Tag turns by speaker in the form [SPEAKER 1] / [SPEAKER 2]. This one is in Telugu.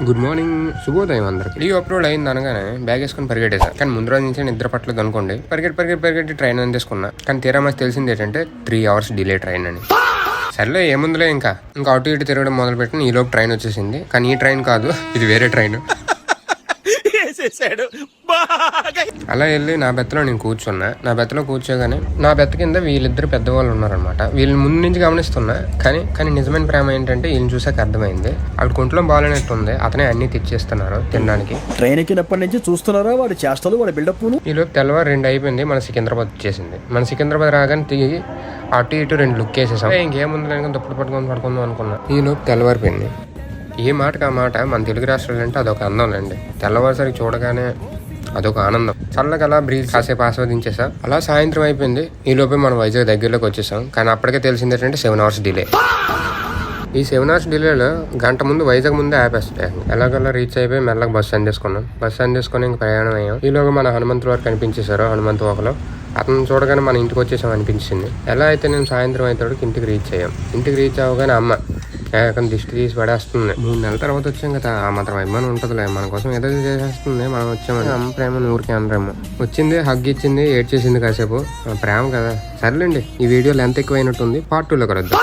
[SPEAKER 1] గుడ్ మార్నింగ్, శుభోదయం అందరికి. వీడియో అప్లోడ్ అయింది అనగానే బ్యాగ్ వేసుకుని పరిగెట్టేసాను. కానీ ముందు రోజు నుంచి నిద్ర పట్టలేదు అనుకోండి. పరిగెట్టి ట్రైన్ అని తీసుకున్నా. కానీ తీరా మాకు తెలిసింది ఏంటంటే 3 hours డిలే ట్రైన్ అని. సర్లే ఏముందులే ఇంకా అటు ఇటు తిరగడం మొదలు పెట్టిన ఈ లోపు ట్రైన్ వచ్చేసింది. కానీ ఈ ట్రైన్ కాదు, ఇది వేరే ట్రైన్. అలా వెళ్ళి నా బెత్తలో నేను కూర్చున్నా. నా బెత్తలో కూర్చోగానే నా బెత్త కింద వీళ్ళిద్దరు పెద్దవాళ్ళు ఉన్నారనమాట. వీళ్ళని ముందు నుంచి గమనిస్తున్నా. కానీ నిజమైన ప్రేమ ఏంటంటే వీళ్ళని చూసాక అర్థమైంది. వాళ్ళ కొంట్లో బాగాలేనట్టు ఉంది. అతనే అన్ని తెచ్చేస్తున్నారు తినడానికి.
[SPEAKER 2] ట్రైన్ ఎక్కినప్పటి నుంచి చూస్తున్నారా వాడి చేష్టలు, వాడి బిల్డప్.
[SPEAKER 1] ఈ లోపు తెల్లవారు 2 అయిపోయింది. మన సికింద్రాబాద్ వచ్చేసింది. మన సికింద్రాబాద్ రాగానే తిరిగి అటు ఇటు 2 లుక్ వేసేసాం. ఇంకేముంది లేని దుప్పటి పట్టుకొని పడుకుందాం అనుకున్నా. ఈ లోపు తెల్లవారిపోయింది. ఏ మాటకు ఆ మాట మన తెలుగు రాష్ట్రాలు అంటే అదొక అందం అండి. తెల్లవారుసరికి చూడగానే అదొక ఆనందం. చల్లగా అలా బ్రీజ్ కాసేపు ఆస్వాదించేసా. అలా సాయంత్రం అయిపోయింది. ఈ లోపే మనం వైజాగ్ దగ్గరలోకి వచ్చేసాం. కానీ అప్పటికే తెలిసింది ఏంటంటే 7 hours డిలే. ఈ 7 hours డిలేలో గంట ముందు వైజాగ్ ముందే ఆపేస్తాయి. ఎలాగలా రీచ్ అయిపోయి మెల్లగా బస్సు అందేసుకున్నాం. బస్సు అందేసుకుని ఇంక ప్రయాణం అయ్యాం. ఈలోగా మన హనుమంతుల వారు కనిపించేశారు. హనుమంతు ఒకలో అతను చూడగానే మన ఇంటికి వచ్చేసాం అనిపించింది. ఎలా అయితే నేను సాయంత్రం అయితేకి ఇంటికి రీచ్ అయ్యాం. ఇంటికి రీచ్ అవ్వగానే అమ్మ దిష్టి తీసి పడేస్తుంది. 3 నెలల తర్వాత వచ్చాం కదా, ఆ మాత్రం అభిమానం ఉంటుందిలే. మన కోసం ఏదో చేసేస్తుంది. మనం వచ్చామని అమ్మ ప్రేమ ఊరికే అనరేమో. వచ్చింది, హగ్ ఇచ్చింది, ఏడ్చేసింది కాసేపు. ప్రేమ కదా. సర్లేండి, ఈ వీడియో లెంత్ ఎక్కువైనట్టుంది. పార్ట్ 2లో కలుద్దాం.